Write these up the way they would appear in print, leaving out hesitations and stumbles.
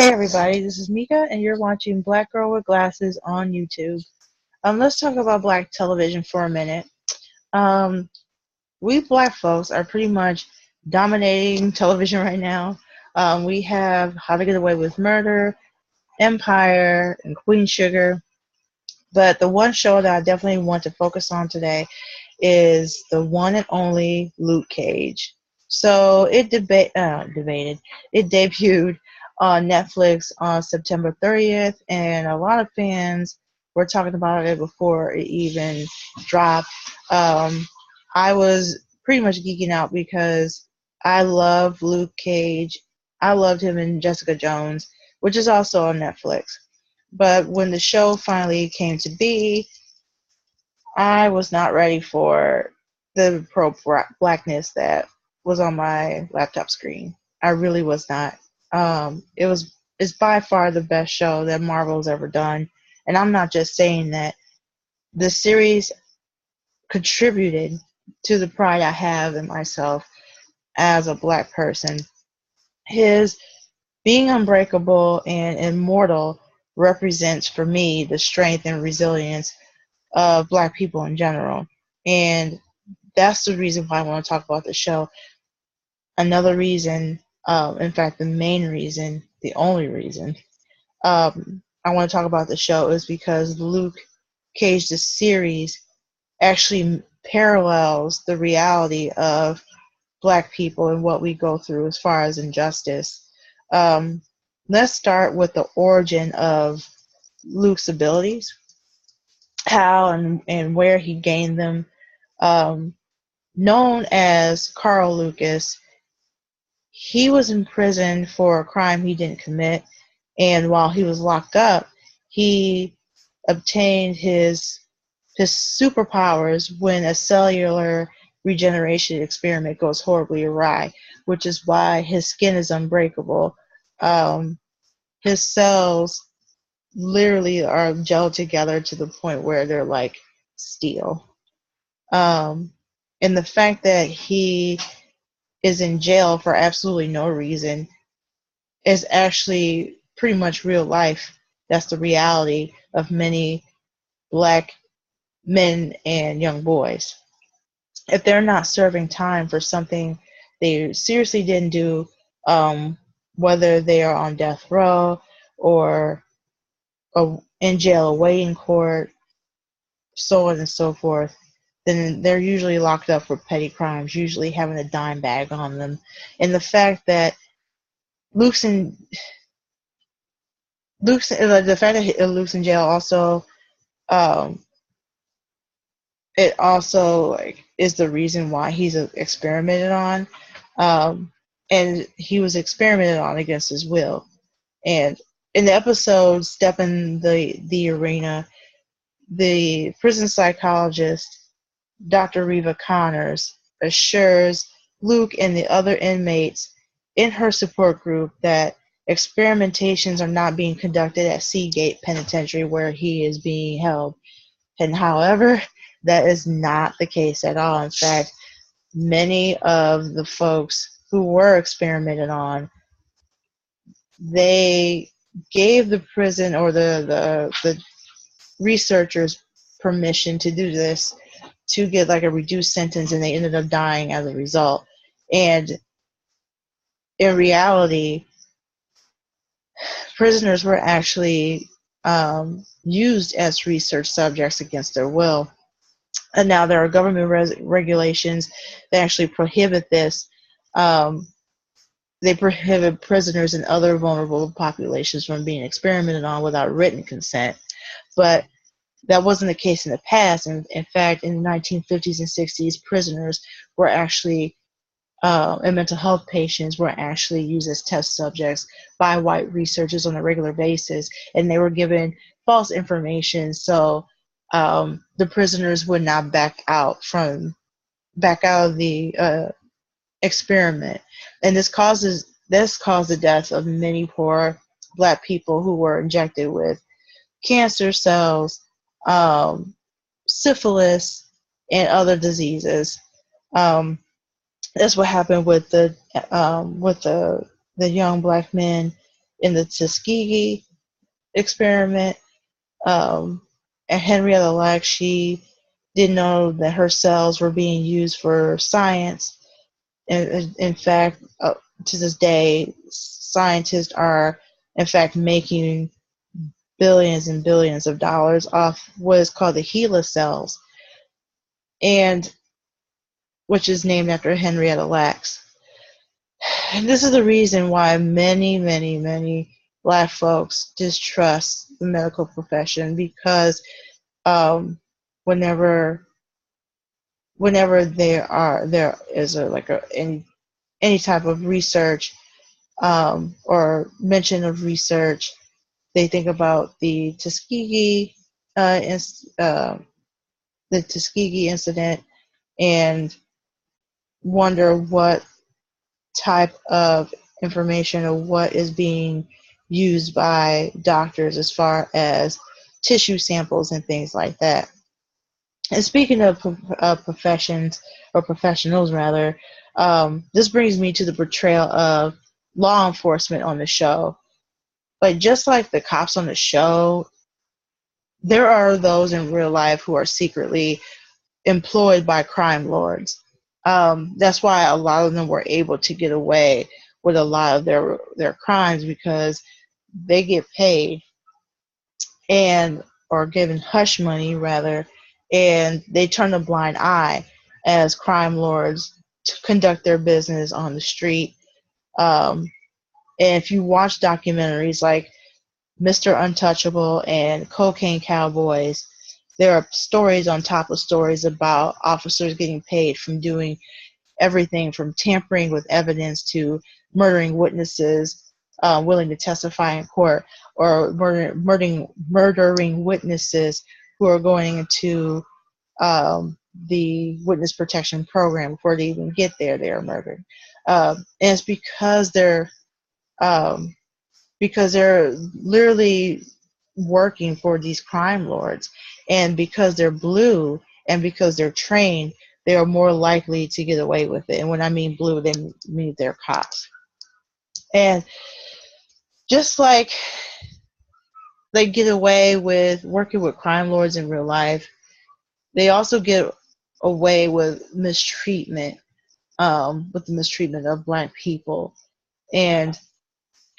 Hey everybody, this is Mika, and you're watching Black Girl with Glasses on YouTube. Let's talk about black television for a minute. Um, we black folks are pretty much dominating television right now. We have How to Get Away with Murder, Empire, and Queen Sugar. But the one show that I definitely want to focus on today is the one and only Luke Cage. So it debuted on Netflix on September 30th, and a lot of fans were talking about it before it even dropped. I was pretty much geeking out because I love Luke Cage. I loved him in Jessica Jones, which is also on Netflix. But when the show finally came to be, I was not ready for the blackness that was on my laptop screen. I really was not. It's by far the best show that Marvel's ever done, and I'm not just saying that. The series contributed to the pride I have in myself as a black person. His being unbreakable and immortal represents for me the strength and resilience of black people in general. And that's the reason why I want to talk about the show. Another reason, in fact, the main reason, the only reason I want to talk about the show is because Luke Cage, the series, actually parallels the reality of black people and what we go through as far as injustice. Um, let's start with the origin of Luke's abilities, how and where he gained them. Um, Known as Carl Lucas, he was in prison for a crime he didn't commit, and while he was locked up, he obtained his superpowers when a cellular regeneration experiment goes horribly awry, which is why his skin is unbreakable. His cells literally are gelled together to the point where they're like steel. Um, and the fact that he is in jail for absolutely no reason is actually pretty much real life. That's the reality of many black men and young boys. If they're not serving time for something they seriously didn't do, whether they are on death row or in jail awaiting court, so on and so forth, then they're usually locked up for petty crimes, usually having a dime bag on them. And the fact that Luke's in Luke's in jail also, um, it also like is the reason why he's experimented on, and he was experimented on against his will. And in the episode "Step in the Arena," the prison psychologist Dr. Reva Connors assures Luke and the other inmates in her support group that experimentations are not being conducted at Seagate Penitentiary where he is being held. And however, that is not the case at all. In fact, many of the folks who were experimented on, they gave the prison or the researchers permission to do this to get like a reduced sentence, and they ended up dying as a result. And in reality, prisoners were actually used as research subjects against their will. And now there are government regulations that actually prohibit this. Um, they prohibit prisoners and other vulnerable populations from being experimented on without written consent. But that wasn't the case in the past. And in fact, in the 1950s and 60s, prisoners were actually, and mental health patients were actually used as test subjects by white researchers on a regular basis, and they were given false information so the prisoners would not back out of the experiment. And this caused the death of many poor black people who were injected with cancer cells, syphilis, and other diseases. That's what happened with the young black men in the Tuskegee experiment. And Henrietta Lacks, she didn't know that her cells were being used for science. In fact, to this day, scientists are, in fact, making billions and billions of dollars off what is called the HeLa cells, and which is named after Henrietta Lacks. And this is the reason why many, many, many Black folks distrust the medical profession, because whenever there is any type of research or mention of research, they think about the Tuskegee incident and wonder what type of information or what is being used by doctors as far as tissue samples and things like that. And speaking of professions, or professionals rather, this brings me to the portrayal of law enforcement on the show. But just like the cops on the show, there are those in real life who are secretly employed by crime lords. That's why a lot of them were able to get away with a lot of their crimes, because they get paid and or given hush money rather, and they turn a blind eye as crime lords to conduct their business on the street. And if you watch documentaries like Mr. Untouchable and Cocaine Cowboys, there are stories on top of stories about officers getting paid from doing everything from tampering with evidence to murdering witnesses willing to testify in court, or murdering witnesses who are going into the witness protection program before they even get there. They are murdered, and it's um, because they're literally working for these crime lords, and because they're blue and because they're trained, they are more likely to get away with it. And when I mean blue, they mean they're cops. And just like they get away with working with crime lords in real life, they also get away with mistreatment, with the mistreatment of Black people. And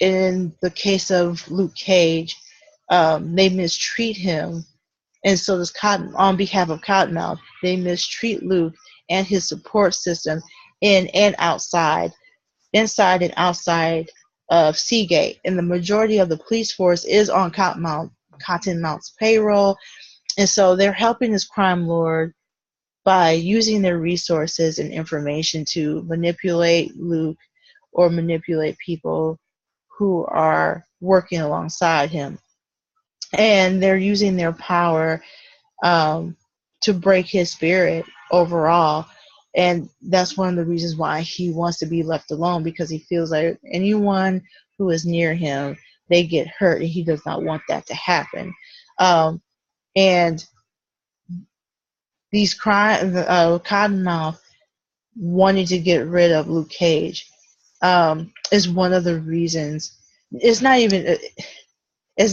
in the case of Luke Cage, they mistreat him, and so does Cotton. On behalf of Cottonmouth, they mistreat Luke and his support system in and outside, inside and outside of Seagate. And the majority of the police force is on Cottonmouth's payroll, and so they're helping this crime lord by using their resources and information to manipulate Luke or manipulate people who are working alongside him. And they're using their power to break his spirit overall. And that's one of the reasons why he wants to be left alone, because he feels like anyone who is near him, they get hurt, and he does not want that to happen. And these Cottonmouth wanting to get rid of Luke Cage is one of the reasons. It's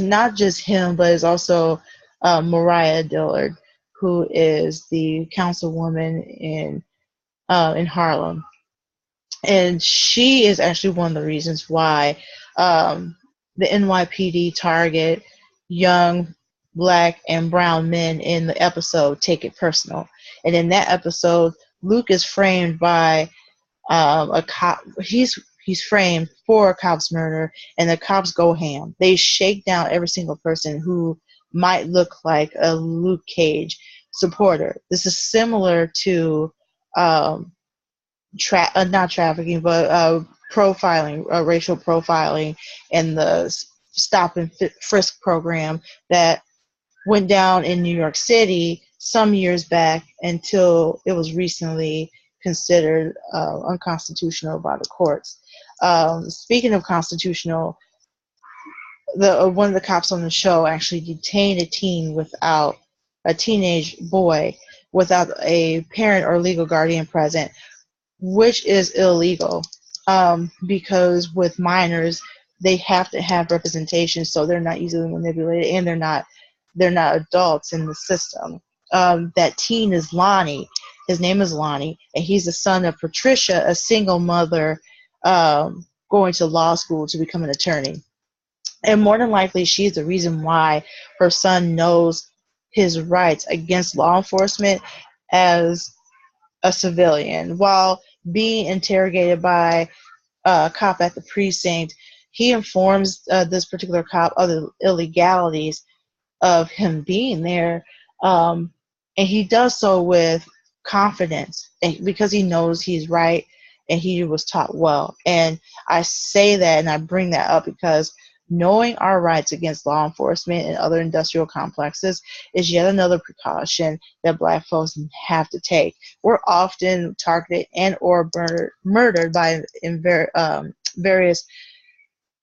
not just him, but it's also Mariah Dillard, who is the councilwoman in Harlem, and she is actually one of the reasons why the NYPD target young Black and brown men in the episode Take It Personal. And in that episode, Luke is framed by a cop. He's framed for a cop's murder, and the cops go ham. They shake down every single person who might look like a Luke Cage supporter. This is similar to not trafficking, but profiling, racial profiling, and the stop and frisk program that went down in New York City some years back until it was recently considered unconstitutional by the courts. Speaking of constitutional, one of the cops on the show actually detained a teenage boy without a parent or legal guardian present, which is illegal, because with minors, they have to have representation so they're not easily manipulated, and they're not adults in the system. That teen is Lonnie. His name is Lonnie, and he's the son of Patricia, a single mother, going to law school to become an attorney. And more than likely, she's the reason why her son knows his rights against law enforcement as a civilian. While being interrogated by a cop at the precinct, he informs this particular cop of the illegalities of him being there, um, and he does so with confidence, and because he knows he's right and he was taught well. And I say that and I bring that up because knowing our rights against law enforcement and other industrial complexes is yet another precaution that Black folks have to take. We're often targeted and or murdered by various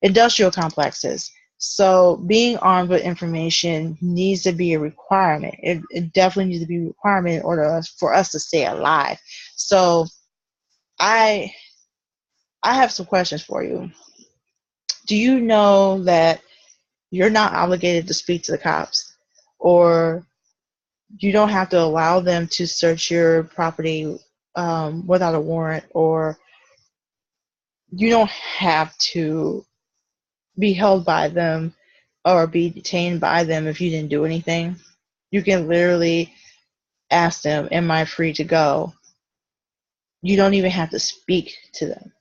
industrial complexes. So being armed with information needs to be a requirement. It definitely needs to be a requirement in order for us to stay alive. So I I have some questions for you. Do you know that you're not obligated to speak to the cops, or you don't have to allow them to search your property without a warrant, or you don't have to be held by them or be detained by them if you didn't do anything? You can literally ask them, am I free to go? You don't even have to speak to them.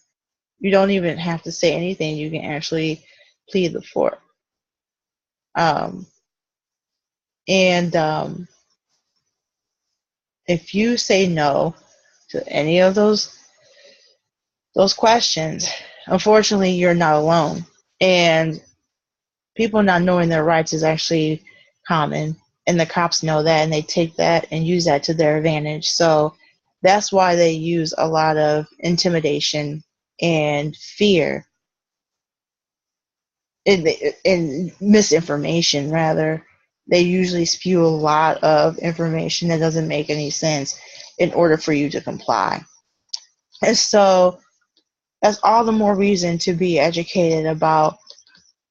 You don't even have to say anything. You can actually plead the fourth. Um, and if you say no to any of those questions, unfortunately, you're not alone. And people not knowing their rights is actually common, and the cops know that, and they take that and use that to their advantage. So that's why they use a lot of intimidation and fear and misinformation, rather. They usually spew a lot of information that doesn't make any sense in order for you to comply. And so that's all the more reason to be educated about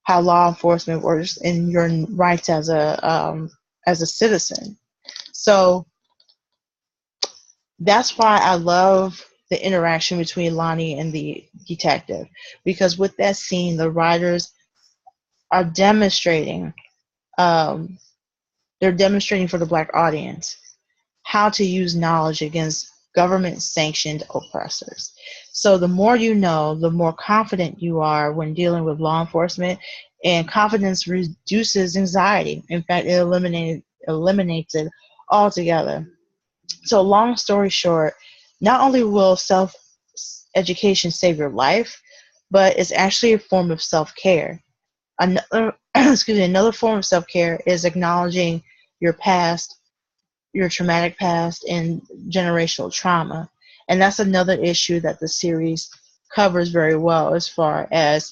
how law enforcement works and your rights as a citizen. So that's why I love the interaction between Lonnie and the detective, because with that scene, the writers are demonstrating, um, they're demonstrating for the Black audience how to use knowledge against government sanctioned oppressors. So the more you know, the more confident you are when dealing with law enforcement, and confidence reduces anxiety. In fact, it eliminates it altogether. So long story short, not only will self education save your life, but it's actually a form of self-care. Another excuse me, another form of self-care is acknowledging your past, your traumatic past, and generational trauma. And that's another issue that the series covers very well, as far as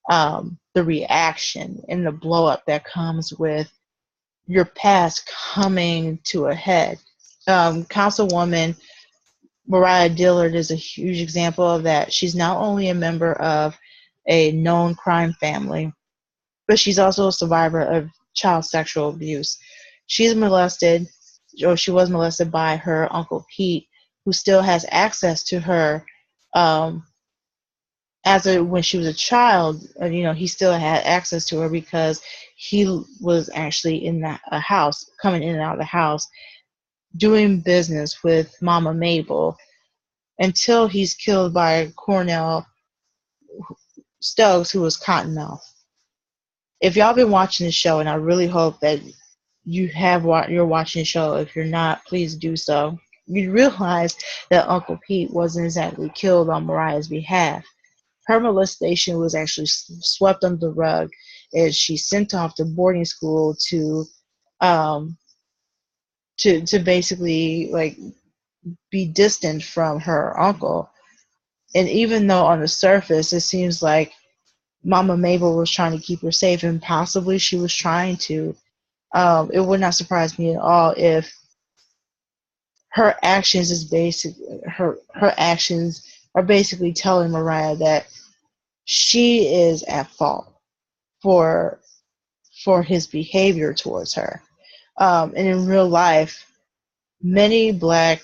the reaction and the blow up that comes with your past coming to a head. Councilwoman Mariah Dillard is a huge example of that. She's not only a member of a known crime family, but she's also a survivor of child sexual abuse. She's molested, or she was molested by her uncle Pete, who still has access to her. Um, when she was a child, he still had access to her because he was actually in a house, coming in and out of the house, doing business with Mama Mabel, until he's killed by Cornell Stokes, who was Cottonmouth. If y'all been watching the show, and I really hope that you're watching the show. If you're not, please do so. You realize that Uncle Pete wasn't exactly killed on Mariah's behalf. Her molestation was actually swept under the rug, and she's sent off to boarding school um, to basically like be distant from her uncle. And even though on the surface it seems like Mama Mabel was trying to keep her safe, and possibly she was trying to, it would not surprise me at all if her actions is basic her actions are basically telling Mariah that she is at fault for his behavior towards her. And in real life, many black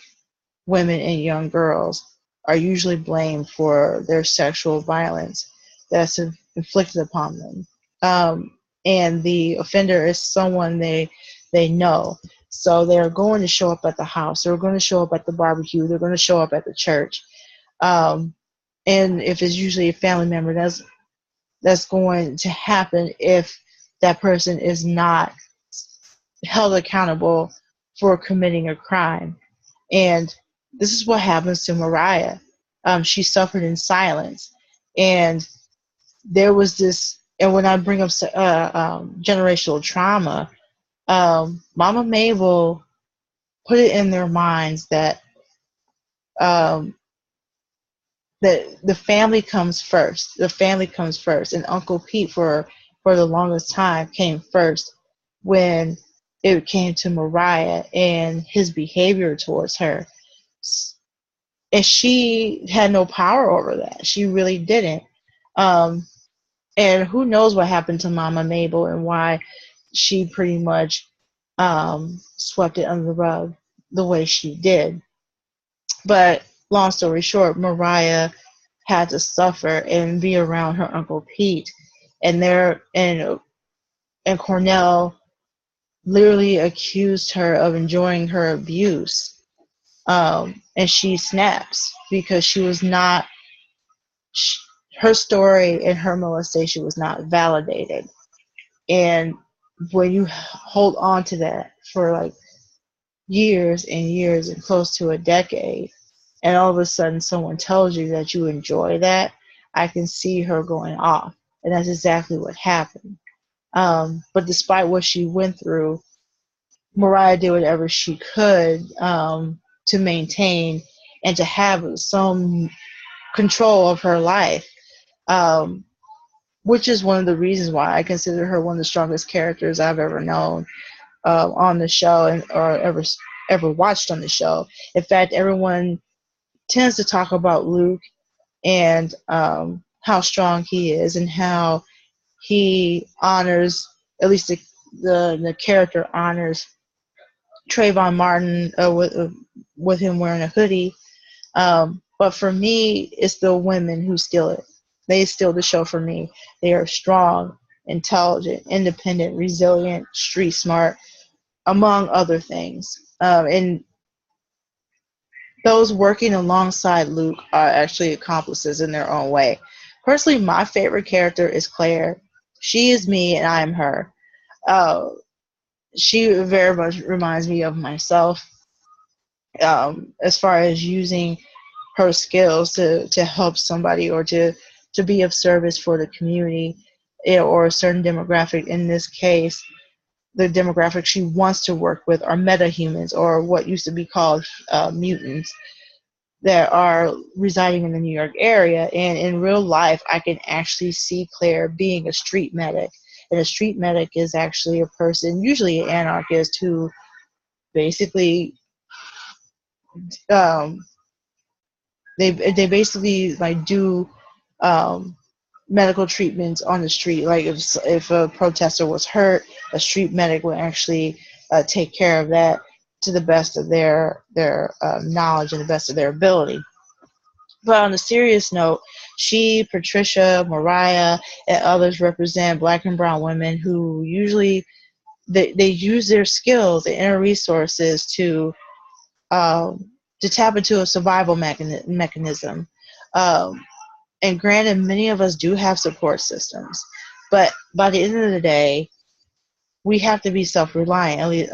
women and young girls are usually blamed for their sexual violence that's inflicted upon them. And the offender is someone they know. So they're going to show up at the house. They're going to show up at the barbecue. They're going to show up at the church. Um, and if it's usually a family member, that's going to happen if that person is not held accountable for committing a crime. And this is what happens to Mariah. She suffered in silence. And there was this, and when I bring up generational trauma, Mama Mabel put it in their minds that um, that the family comes first. The family comes first, and Uncle Pete for the longest time came first when it came to Mariah and his behavior towards her. And she had no power over that. She really didn't. Um, and who knows what happened to Mama Mabel and why she pretty much swept it under the rug the way she did. But long story short, Mariah had to suffer and be around her Uncle Pete, and and Cornell literally accused her of enjoying her abuse. And she snaps because she was not. Her story and her molestation was not validated. And when you hold on to that for like years and years and close to a decade, and all of a sudden someone tells you that you enjoy that, I can see her going off. And that's exactly what happened. But despite what she went through, Mariah did whatever she could to maintain and to have some control of her life, um, which is one of the reasons why I consider her one of the strongest characters I've ever known on the show and or ever watched on the show. In fact, everyone tends to talk about Luke and how strong he is and how he honors, at least the character honors Trayvon Martin with him wearing a hoodie. But for me, it's the women who steal it. They steal the show for me. They are strong, intelligent, independent, resilient, street smart, among other things. And those working alongside Luke are actually accomplices in their own way. Personally, my favorite character is Claire. She is me and I am her. Uh, she very much reminds me of myself, as far as using her skills to help somebody or to be of service for the community, or a certain demographic. In this case, the demographic she wants to work with are metahumans, or what used to be called mutants, that are residing in the New York area. And in real life, I can actually see Claire being a street medic. And a street medic is actually a person, usually an anarchist, who basically um, they basically like do um, medical treatments on the street. Like if a protester was hurt, a street medic would actually take care of that to the best of their knowledge and the best of their ability. But on a serious note, she, Patricia, Mariah, and others represent Black and brown women who usually they use their skills and inner resources um, to tap into a survival mechanism. Um, and granted, many of us do have support systems, but by the end of the day, we have to be self-reliant.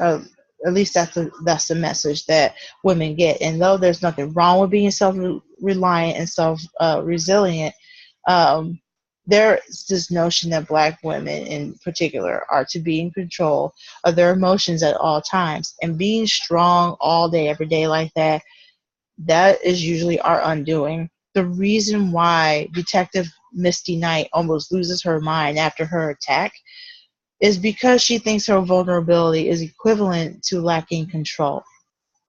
At least that's the message that women get. And though there's nothing wrong with being self-reliant and self-resilient, um, there's this notion that Black women in particular are to be in control of their emotions at all times. And being strong all day, every day like that is usually our undoing. The reason why Detective Misty Knight almost loses her mind after her attack is because she thinks her vulnerability is equivalent to lacking control.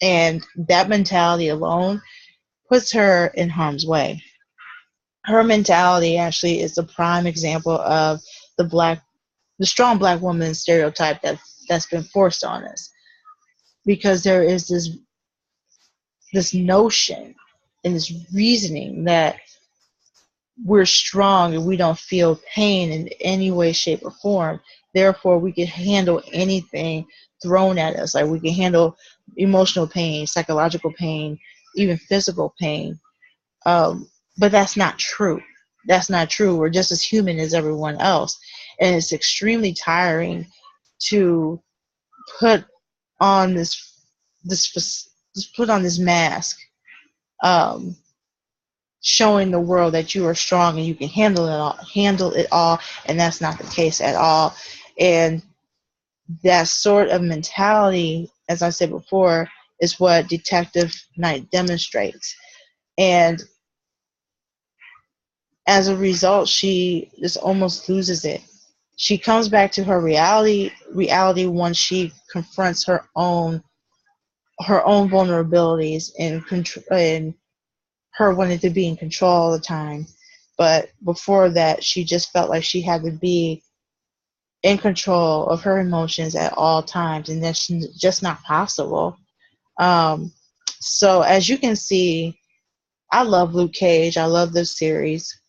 And that mentality alone puts her in harm's way. her mentality actually is the prime example of the strong black woman stereotype that's been forced on us, because there is this notion and this reasoning that we're strong and we don't feel pain in any way, shape, or form. Therefore, we can handle anything thrown at us. Like we can handle emotional pain, psychological pain, even physical pain. But that's not true. That's not true. We're just as human as everyone else. And it's extremely tiring to put on put on this mask, um, showing the world that you are strong and you can handle it all, and that's not the case at all. And that sort of mentality, as I said before, is what Detective Knight demonstrates. And as a result, she just almost loses it. She comes back to her reality once she confronts her own vulnerabilities and her wanting to be in control all the time. But before that, she just felt like she had to be in control of her emotions at all times, and that's just not possible. Um, so as you can see, I love Luke Cage. I love this series.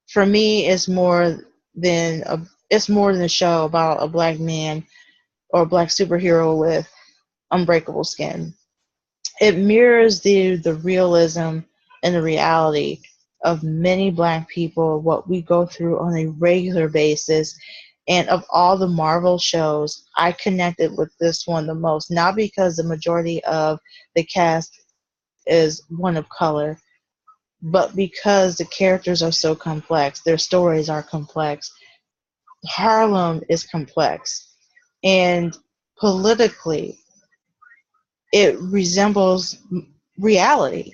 For me, it's more than a show about a black man or a black superhero with unbreakable skin. It mirrors the realism and the reality of many black people, what we go through on a regular basis. And of all the Marvel shows, I connected with this one the most, not because the majority of the cast is one of color, but because the characters are so complex, their stories are complex. Harlem is complex, and politically, it resembles reality,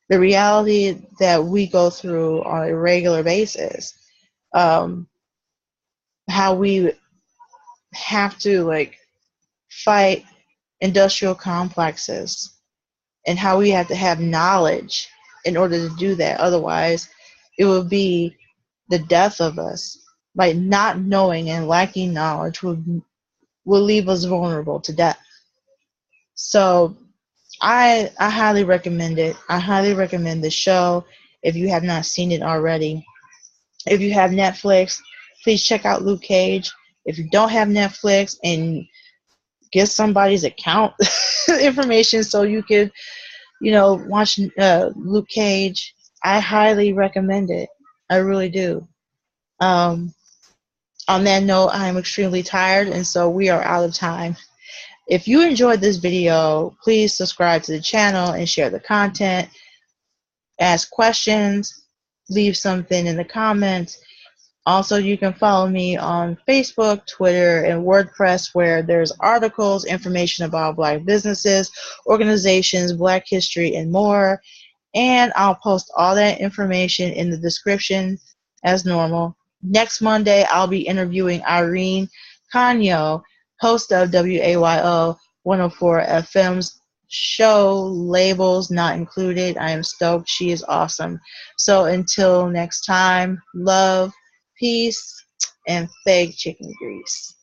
the reality that we go through on a regular basis. Um, how we have to like fight industrial complexes, and how we have to have knowledge in order to do that. Otherwise, it would be the death of us. Like not knowing and lacking knowledge will leave us vulnerable to death. So I highly recommend it. I highly recommend the show if you have not seen it already. If you have Netflix, please check out Luke Cage. If you don't have Netflix, and get somebody's account information so you could, watch Luke Cage, I highly recommend it. I really do. Um, on that note, I am extremely tired, and so we are out of time. If you enjoyed this video, please subscribe to the channel and share the content. Ask questions, leave something in the comments. Also, you can follow me on Facebook, Twitter, and WordPress, where there's articles, information about Black businesses, organizations, Black history, and more. And I'll post all that information in the description as normal. Next Monday, I'll be interviewing Irene Canio, host of WAYO 104 FM's show Labels Not Included. I am stoked. She is awesome. So until next time, love, peace, and fake chicken grease.